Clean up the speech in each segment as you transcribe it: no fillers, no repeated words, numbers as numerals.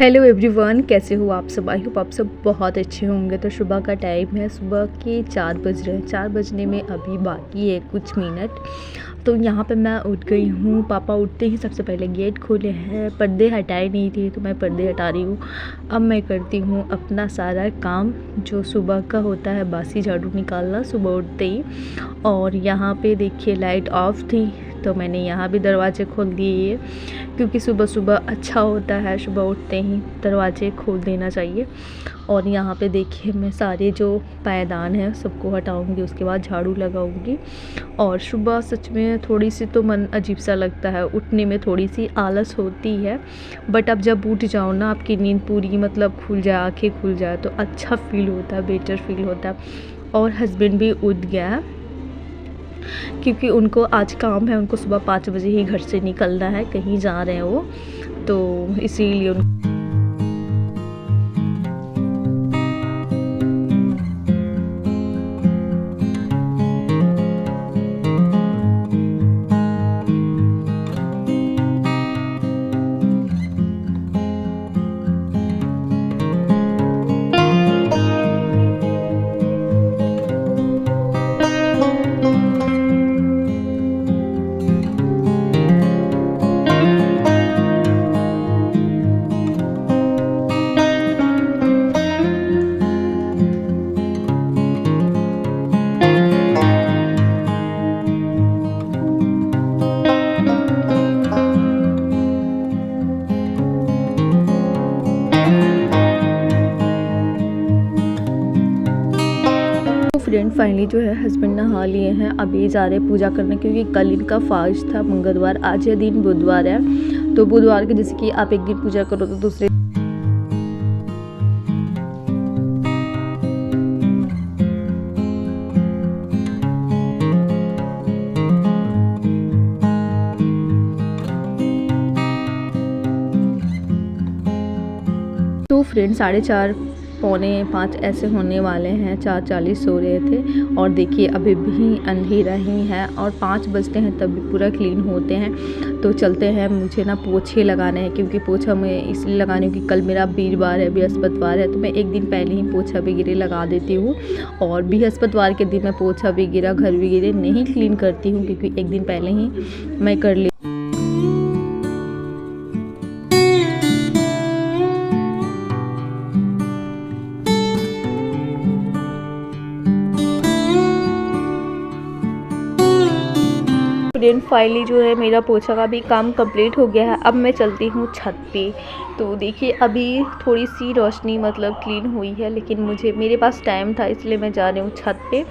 Hello everyone, कैसे हो आप सब। आई होप आप सब बहुत अच्छे होंगे। तो सुबह का टाइम है, सुबह के 4 बज रहे हैं। 4 बजने में अभी बाकी है कुछ मिनट। तो यहाँ पे मैं उठ गई हूँ। पापा उठते ही सबसे पहले गेट खोले हैं, पर्दे हटाए नहीं थे तो मैं पर्दे हटा रही हूँ। अब मैं करती हूँ अपना सारा काम जो सुबह का होता है, बासी झाड़ू निकालना सुबह उठते ही। और यहाँ पे देखिए लाइट ऑफ थी तो मैंने यहाँ भी दरवाजे खोल दिए, क्योंकि सुबह सुबह अच्छा होता है, सुबह उठते ही दरवाजे खोल देना चाहिए। और यहाँ पे देखिए मैं सारे जो पायदान हैं सबको हटाऊंगी, उसके बाद झाड़ू लगाऊंगी। और सुबह सच में थोड़ी सी तो मन अजीब सा लगता है, उठने में थोड़ी सी आलस होती है। बट अब जब उठ जाओ ना, आपकी नींद पूरी मतलब खुल जाए, आँखें खुल जाए तो अच्छा फील होता है, बेटर फील होता है। और हस्बैंड भी उठ गया है क्योंकि उनको आज काम है, उनको सुबह 5 बजे ही घर से निकलना है, कहीं जा रहे हैं वो, तो इसीलिए फ्रेंड फाइनली जो है हस्बैंड नहा लिए हैं। अभी जा रहे पूजा करने, क्योंकि कल इनका फास्ट था मंगलवार, आज है दिन बुधवार है। तो बुधवार के जैसे कि आप एक दिन पूजा करो तो दूसरे तो फ्रेंड 4:30 पौने 5 ऐसे होने वाले हैं, 4:40 सो रहे थे। और देखिए अभी भी अंधेरा ही है और 5 बजते हैं तब भी पूरा क्लीन होते हैं। तो चलते हैं, मुझे ना पोछे लगाने हैं, क्योंकि पोछा मैं इसलिए लगाने हूँ कि कल मेरा वीरवार है, बृहस्पतिवार है, तो मैं एक दिन पहले ही पोछा वगैरह लगा देती हूँ। और बृहस्पतिवार के दिन मैं पोछा वगैरह घर वगैरह नहीं क्लीन करती हूँ, क्योंकि एक दिन पहले ही मैं कर ली। फ्रेंड फाइनली जो है मेरा पोछा का भी काम कंप्लीट हो गया है। अब मैं चलती हूँ छत पे। तो देखिए अभी थोड़ी सी रोशनी मतलब क्लीन हुई है, लेकिन मेरे पास टाइम था इसलिए मैं जा रही हूँ छत पे।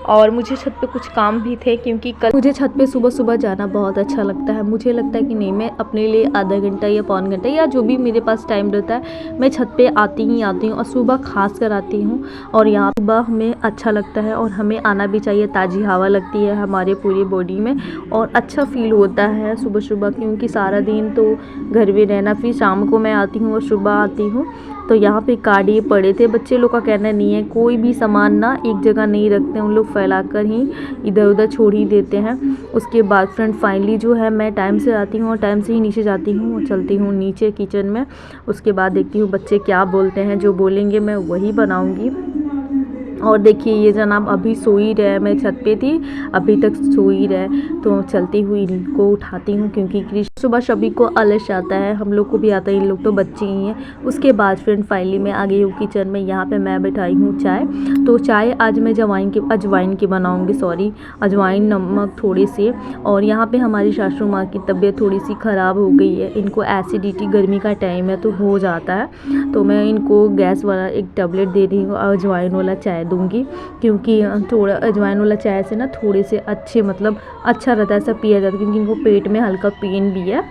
और मुझे छत पे कुछ काम भी थे, क्योंकि कल मुझे छत पे सुबह सुबह जाना बहुत अच्छा लगता है। मुझे लगता है कि नहीं, मैं अपने लिए आधा घंटा या पौन घंटा या जो भी मेरे पास टाइम रहता है, मैं छत पे आती हूँ और सुबह खास कर आती हूँ। और यहाँ सुबह हमें अच्छा लगता है और हमें आना भी चाहिए, ताज़ी हवा लगती है हमारे पूरी बॉडी में और अच्छा फील होता है सुबह सुबह, क्योंकि सारा दिन तो घर में रहना, फिर शाम को मैं आती हूँ और सुबह आती हूँ। तो यहाँ पे कार्ड पड़े थे, बच्चे लोग का कहना नहीं है कोई भी सामान ना एक जगह नहीं रखते, उन लोग फैला कर ही इधर उधर छोड़ ही देते हैं। उसके बाद फ्रेंड फाइनली जो है मैं टाइम से आती हूँ और टाइम से ही नीचे जाती हूँ और चलती हूँ नीचे किचन में। उसके बाद देखती हूँ बच्चे क्या बोलते हैं, जो बोलेंगे मैं वही बनाऊँगी। और देखिए ये जनाब अभी सो ही रहे, मैं छत पे थी अभी तक सो ही रहे। तो चलती हुई इनको उठाती हूँ, क्योंकि सुबह सभी को आलस आता है, हम लोग को भी आता है, इन लोग तो बच्चे ही हैं। उसके बाद फ्रेंड फाइनली मैं आ गई हूँ किचन में। यहाँ पे मैं बैठाई हूँ चाय। तो चाय आज मैं अजवाइन की बनाऊँगी, सॉरी अजवाइन नमक थोड़े से। और यहाँ पे हमारी सासू माँ की तबीयत थोड़ी सी ख़राब हो गई है, इनको एसिडिटी, गर्मी का टाइम है तो हो जाता है। तो मैं इनको गैस वाला एक टैबलेट दे रही हूँ, अजवाइन वाला चाय दूंगी, क्योंकि थोड़ा अजवाइन वाला चाय से ना थोड़े से अच्छे मतलब अच्छा रहता है, ऐसा पिया जाता है, क्योंकि इनको पेट में हल्का पेन भी है।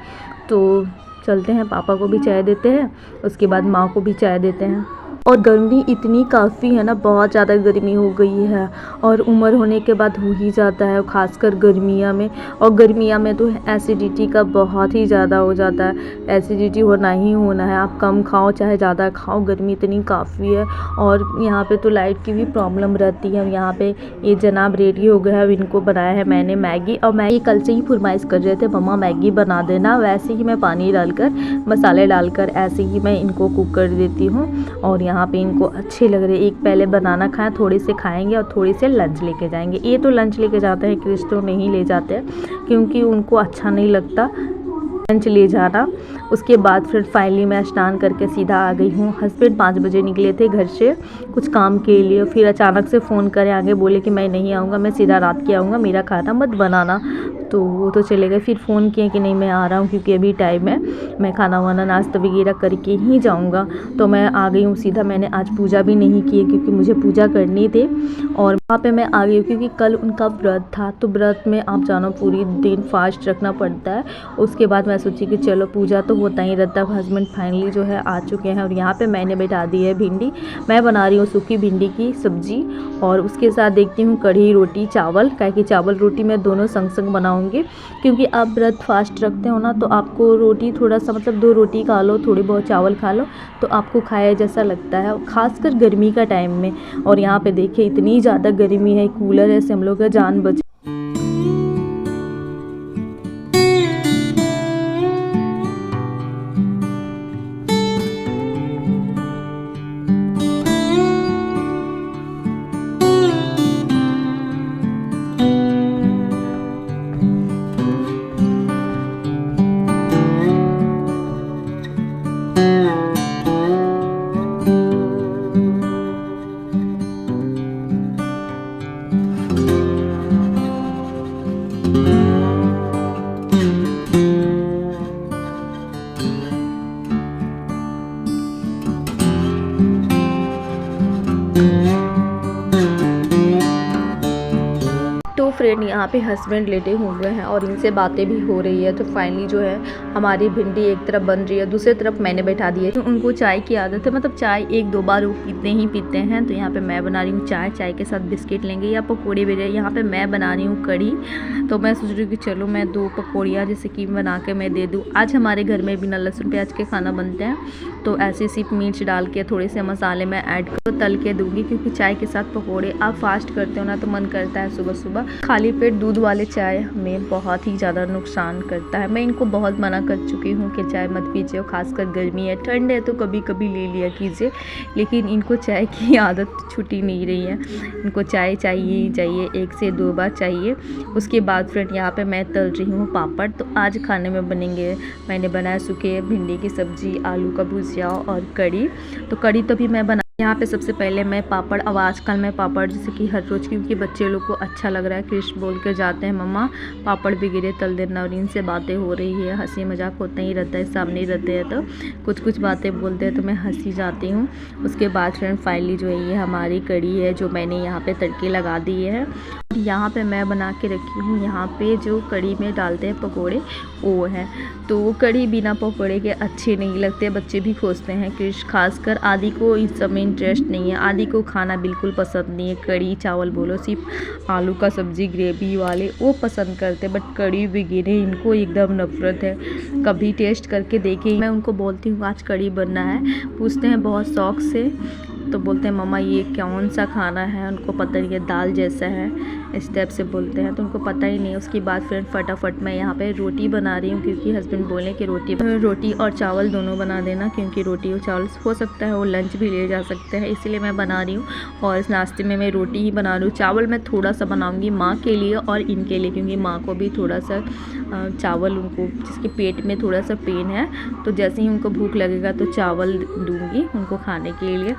तो चलते हैं, पापा को भी चाय देते हैं, उसके बाद माँ को भी चाय देते हैं। और गर्मी इतनी काफ़ी है ना, बहुत ज़्यादा गर्मी हो गई है और उम्र होने के बाद हो ही जाता है, ख़ासकर गर्मियाँ में। और गर्मियाँ में तो एसिडिटी का बहुत ही ज़्यादा हो जाता है, एसिडिटी होना ही होना है। आप कम खाओ चाहे ज़्यादा खाओ, गर्मी इतनी काफ़ी है। और यहाँ पे तो लाइट की भी प्रॉब्लम रहती है। यहाँ पे ये जनाब रेडी हो गया है, अब इनको बनाया है मैंने मैगी। और मैगी कल से ही फरमाइश कर रहे थे, मम्मा मैगी बना देना। वैसे ही मैं पानी डालकर, मसाले डालकर ऐसे ही मैं इनको कुक कर देती हूँ। और यहाँ पे इनको अच्छे लग रहे, एक पहले बनाना खाएं, थोड़े से खाएंगे और थोड़े से लंच लेके जाएंगे। ये तो लंच लेके जाते हैं, क्रिश तो नहीं ले जाते हैं क्योंकि उनको अच्छा नहीं लगता लंच ले जाना। उसके बाद फिर फाइनली मैं स्नान करके सीधा आ गई हूँ। हस्बैंड 5 बजे निकले थे घर से कुछ काम के लिए, फिर अचानक से फ़ोन करे आगे, बोले कि मैं नहीं आऊँगा, मैं सीधा रात के आऊँगा, मेरा खाना मत बनाना। तो वो तो चले गए। फिर फ़ोन किए कि नहीं मैं आ रहा हूँ क्योंकि अभी टाइम है, मैं खाना वाना नाश्ता वगैरह करके ही जाऊँगा। तो मैं आ गई हूँ सीधा। मैंने आज पूजा भी नहीं की है क्योंकि मुझे पूजा करनी थी। और वहाँ पे मैं आ गई हूँ क्योंकि कल उनका व्रत था, तो व्रत में आप जानो पूरी दिन फास्ट रखना पड़ता है। उसके बाद मैं सोची कि चलो पूजा तो होता ही रहता है। हस्बैंड फाइनली जो है आ चुके हैं और यहाँ पे मैंने बैठा दी है भिंडी। मैं बना रही हूँ सूखी भिंडी की सब्जी और उसके साथ देखती हूँ कढ़ी रोटी चावल, क्या कि चावल रोटी मैं दोनों संग संग बनाऊँगी क्योंकि आप व्रत फास्ट रखते हो ना, तो आपको रोटी थोड़ा सा मतलब 2 रोटी खा लो, थोड़ी बहुत चावल खा लो तो आपको खाया जैसा लगता है, खासकर गर्मी का टाइम में। और यहाँ पे देखिए इतनी ज़्यादा गर्मी है, कूलर ऐसे हम लोग का जान बच। तो फ्रेंड यहाँ पे हस्बैंड लेटे हुए हैं और इनसे बातें भी हो रही है। तो फाइनली जो है हमारी भिंडी एक तरफ बन रही है, दूसरी तरफ मैंने बैठा दी है। तो उनको चाय की आदत है, मतलब चाय 1-2 बार वो पीते ही पीते हैं। तो यहाँ पे मैं बना रही हूँ चाय, चाय के साथ बिस्किट लेंगे या पकौड़े भी रहे। यहाँ पे मैं बना रही हूँ कढ़ी, तो मैं सोच रही हूँ कि चलो मैं 2 पकौड़ियाँ जैसे कि बना के मैं दे दूँ। आज हमारे घर में बिना लहसुन प्याज के खाना बनते हैं, तो ऐसे सिर्फ मिर्च डाल के थोड़े से मसाले में ऐड कर तल के दूँगी क्योंकि चाय के साथ पकौड़े आप फास्ट करते हो ना, तो मन करता है सुबह सुबह। खाली पेट दूध वाले चाय हमें बहुत ही ज़्यादा नुकसान करता है। मैं इनको बहुत मना कर चुकी हूँ कि चाय मत पीजिए, खासकर गर्मी है, ठंड है तो कभी कभी ले लिया कीजिए, लेकिन इनको चाय की आदत छूटी नहीं रही है। इनको चाय चाहिए ही चाहिए, 1 से 2 बार चाहिए। उसके बाद फ्रेंड यहाँ पे मैं तल रही हूँ पापड़। तो आज खाने में बनेंगे, मैंने बनाया सूखे भिंडी की सब्जी, आलू का भुजिया और कढ़ी। तो कढ़ी तो भी मैं बना यहाँ पे सबसे पहले मैं पापड़, अब आजकल मैं पापड़ जैसे कि हर रोज़, क्योंकि बच्चे लोग को अच्छा लग रहा है, क्रिश बोल कर जाते हैं मम्मा पापड़ वगैरह तल देना, और इनसे बातें हो रही है, हंसी मजाक होता ही रहता है, सामने ही रहते हैं तो कुछ कुछ बातें बोलते हैं तो मैं हंसी जाती हूँ। उसके बाद फ्रेंड फाइनली जो है ये हमारी कढ़ी है जो मैंने यहाँ पे तड़के लगा दिए है। यहाँ पे मैं बना के रखी हूँ, यहाँ पे जो कढ़ी में डालते हैं पकोड़े वो है। तो कढ़ी बिना पकोड़े के अच्छे नहीं लगते, बच्चे भी खोजते हैं। क्रिश खासकर आदि को इस सब में इंटरेस्ट नहीं है, आदि को खाना बिल्कुल पसंद नहीं है। कढ़ी चावल बोलो, सिर्फ आलू का सब्जी ग्रेवी वाले वो पसंद करते हैं, बट कढ़ी वगैरह इनको एकदम नफरत है। कभी टेस्ट करके देखे, मैं उनको बोलती हूँ आज कढ़ी बनना है, पूछते हैं बहुत शौक से, तो बोलते हैं मम्मा ये कौन सा खाना है, उनको पता नहीं है, दाल जैसा है, इस टाइप से बोलते हैं, तो उनको पता ही नहीं है। उसके बाद फ्रेंड फटाफट मैं यहाँ पे रोटी बना रही हूँ क्योंकि हस्बैंड बोले कि रोटी और चावल दोनों बना देना, क्योंकि रोटी और चावल हो सकता है वो लंच भी ले जा सकते हैं, इसलिए मैं बना रही हूँ। और इस नाश्ते में मैं रोटी ही बना रही हूँ। चावल मैं थोड़ा सा बनाऊँगी माँ के लिए और इनके लिए, क्योंकि माँ को भी थोड़ा सा चावल, उनको जिसके पेट में थोड़ा सा पेन है, तो जैसे ही उनको भूख लगेगा तो चावल दूँगी उनको खाने के लिए।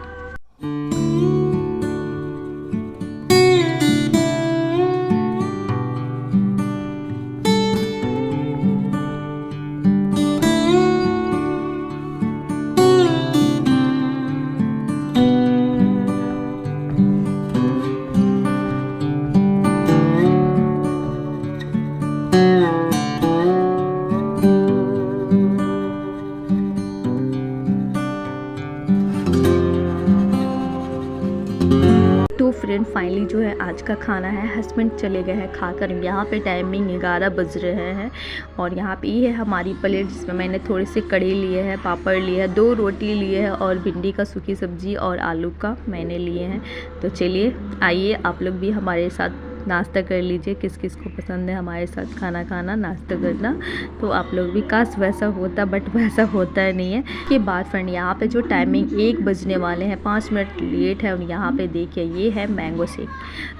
आज का खाना है। हस्बैंड चले गए हैं खाकर। यहाँ पे टाइमिंग 11 बज रहे हैं और यहाँ पे ये है हमारी प्लेट जिसमें मैंने थोड़े से कड़ी लिए हैं, पापड़ लिए हैं, 2 रोटी लिए हैं और भिंडी का सूखी सब्जी और आलू का मैंने लिए हैं। तो चलिए आइए आप लोग भी हमारे साथ नाश्ता कर लीजिए। किस किस को पसंद है हमारे साथ खाना खाना, नाश्ता करना। तो आप लोग भी काश वैसा होता, बट वैसा होता नहीं है। के बाद फ्रेंड यहाँ पे जो टाइमिंग 1 बजने वाले हैं, 5 मिनट लेट है। और यहाँ पे देखिए ये है मैंगो शेक।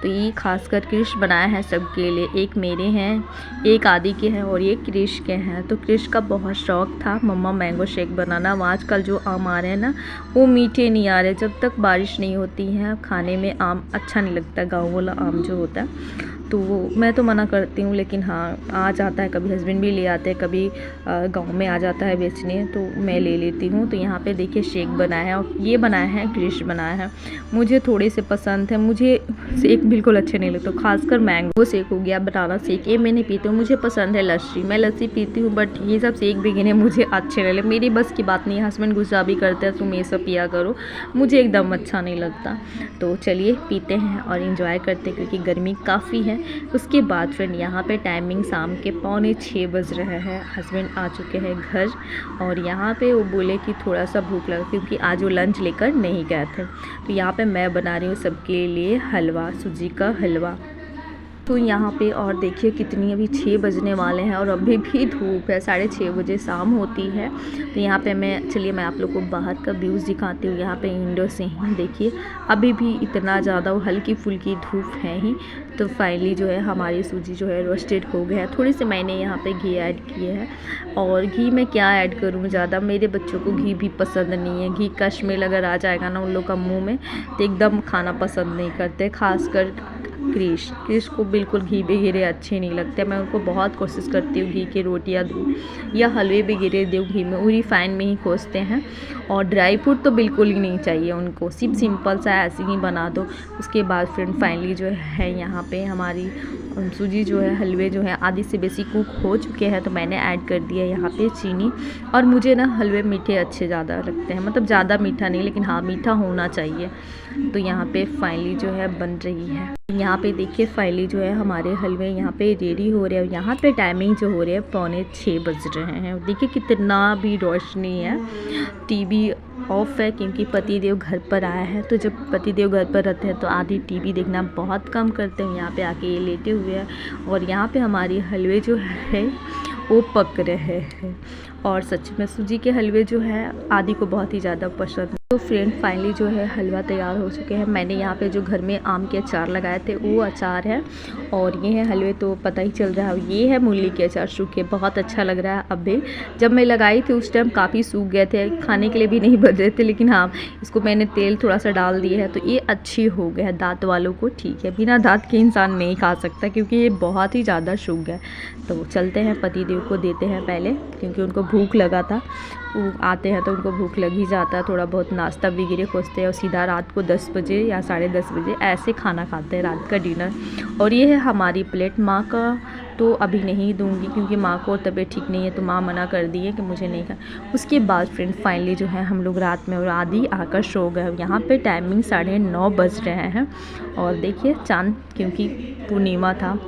तो ये खासकर क्रिश बनाया है सबके लिए। एक मेरे हैं, एक आदि के हैं और ये क्रिश के हैं। तो क्रिश का बहुत शौक था मम्मा मैंगो शेक बनाना। आजकल जो आम आ रहे हैं ना वो मीठे नहीं आ रहे। जब तक बारिश नहीं होती है खाने में आम अच्छा नहीं लगता, गाँव वाला आम जो होता है। तो मैं तो मना करती हूँ, लेकिन हाँ आ जाता है, कभी हस्बैंड भी ले आते हैं, कभी गांव में आ जाता है बेचने तो मैं ले लेती हूँ। तो यहाँ पे देखिए शेक बनाया है और ये बनाया है क्रिश बनाया है। मुझे थोड़े से पसंद है, मुझे शेक बिल्कुल अच्छे नहीं लगते। खासकर मैंगो शेक हो गया, बनाना शेक, ये मैं नहीं पीती हूँ। मुझे पसंद है लस्सी, मैं लस्सी पीती हूँ, बट ये सब शेक भी गिने मुझे अच्छे नहीं लगे। मेरी बस की बात नहीं है। हस्बैंड गुस्सा भी करते हैं तुम ये सब पिया करो, मुझे एकदम अच्छा नहीं लगता। तो चलिए पीते हैं और इंजॉय करते हैं क्योंकि गर्मी काफ़ी है। उसके बाद फ्रेंड यहाँ पे टाइमिंग शाम के 5:45 बज रहे हैं। हस्बैंड आ चुके हैं घर और यहाँ पे वो बोले कि थोड़ा सा भूख लगा क्योंकि आज वो लंच लेकर नहीं गए थे। तो यहाँ पे मैं बना रही हूँ सबके लिए हलवा, सूजी का हलवा। तो यहाँ पे और देखिए कितनी, अभी 6 बजने वाले हैं और अभी भी धूप है। 6:30 बजे शाम होती है। तो यहाँ पे चलिए मैं आप लोग को बाहर का व्यूज़ दिखाती हूँ। यहाँ पे विंडो से ही देखिए अभी भी इतना ज़्यादा वो हल्की फुल्की धूप है ही। तो फाइनली जो है हमारी सूजी जो है रोस्टेड हो गया है। थोड़ी सी मैंने यहाँ पे घी ऐड किए है और घी में क्या ऐड करूँ ज़्यादा, मेरे बच्चों को घी भी पसंद नहीं है। घी कश्मीर अगर आ जाएगा ना उन लोग का मुँह में तो एकदम खाना पसंद नहीं करते। खासकर क्रिश को बिल्कुल घी भी गिरे अच्छे नहीं लगते। मैं उनको बहुत कोशिश करती हूँ घी की रोटियाँ दूँ या हलवे भी गिरे दूँ घी में, वो रिफाइन में ही खोजते हैं। और ड्राई फ्रूट तो बिल्कुल ही नहीं चाहिए उनको, सिर्फ सिंपल सा ऐसे ही बना दो। उसके बाद फ्रेंड फाइनली जो है यहाँ पे हमारी सूजी जो है, हलवे जो है आधी से बेसी कुक हो चुके हैं। तो मैंने ऐड कर दिया यहाँ पे चीनी। और मुझे ना हलवे मीठे अच्छे ज़्यादा लगते हैं, मतलब ज़्यादा मीठा नहीं, लेकिन हाँ मीठा होना चाहिए। तो यहाँ पे फाइनली जो है बन रही है। यहाँ पे देखिए फाइनली जो है हमारे हलवे यहाँ पे रेडी हो रहे हैं। यहाँ पे टाइमिंग जो हो रही है 5:45 बज रहे हैं। देखिए कितना भी रोशनी है। टीवी ऑफ है क्योंकि पतिदेव घर पर आया है। तो जब पतिदेव घर पर रहते हैं तो आधी टीवी देखना बहुत कम करते हैं। यहाँ पे आके ये लेटे हुए हैं और यहाँ पे हमारी हलवे जो है वो पक रहे हैं। और सच में सूजी के हलवे जो है आदि को बहुत ही ज़्यादा पसंद है। तो फ्रेंड फाइनली जो है हलवा तैयार हो चुके हैं। मैंने यहाँ पे जो घर में आम के अचार लगाए थे वो अचार है और ये है हलवे, तो पता ही चल रहा है। ये है मूली के अचार सूखे, बहुत अच्छा लग रहा है। अभी जब मैं लगाई थी उस टाइम काफ़ी सूख गए थे, खाने के लिए भी नहीं बन रहे थे, लेकिन हाँ इसको मैंने तेल थोड़ा सा डाल दिया है तो ये अच्छी हो गया है। दाँत वालों को ठीक है, बिना दाँत के इंसान नहीं खा सकता क्योंकि ये बहुत ही ज़्यादा सूख गया। तो चलते हैं पतिदेव को देते हैं पहले, क्योंकि उनको भूख लगा था। वो आते हैं तो उनको भूख लग ही जाता है। थोड़ा बहुत नाश्ता वगैरह खोजते हैं और सीधा रात को 10 बजे या 10:30 बजे ऐसे खाना खाते हैं, रात का डिनर। और ये है हमारी प्लेट। माँ का तो अभी नहीं दूंगी क्योंकि माँ को तबीयत ठीक नहीं है, तो माँ मना कर दी है कि मुझे नहीं खाना। उसके बाद फ्रेंड फाइनली जो है हम लोग रात में और आदि आकर सो गए। यहाँ पे टाइमिंग 9:30 बज रहे हैं और देखिए चाँद, क्योंकि पूर्णिमा था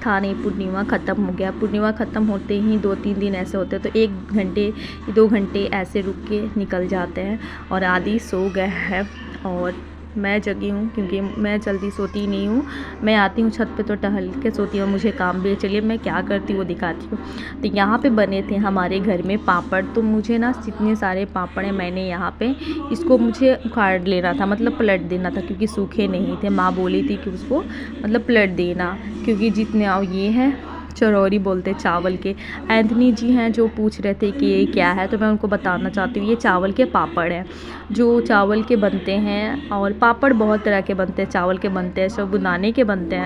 नहीं, पूर्णिमा ख़त्म हो गया। पूर्णिमा ख़त्म होते ही 2-3 दिन ऐसे होते हैं, तो 1 घंटे 2 घंटे ऐसे रुक के निकल जाते हैं। और आदि सो गए हैं और मैं जगी हूँ क्योंकि मैं जल्दी सोती नहीं हूँ। मैं आती हूँ छत पे तो टहल के सोती हूँ, मुझे काम भी है। चलिए मैं क्या करती हूँ वो दिखाती हूँ। तो यहाँ पे बने थे हमारे घर में पापड़। तो मुझे ना जितने सारे पापड़ हैं मैंने यहाँ पे इसको मुझे उखाड़ लेना था, मतलब पलट देना था क्योंकि सूखे नहीं थे। माँ बोली थी कि उसको मतलब पलट देना, क्योंकि जितने ये हैं चरौरी बोलते चावल के। एंथनी जी हैं जो पूछ रहे थे कि ये क्या है, तो मैं उनको बताना चाहती हूँ ये चावल के पापड़ हैं जो चावल के बनते हैं। और पापड़ बहुत तरह के बनते हैं, चावल के बनते हैं, साबूदाने के बनते हैं।